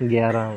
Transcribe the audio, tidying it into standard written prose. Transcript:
11.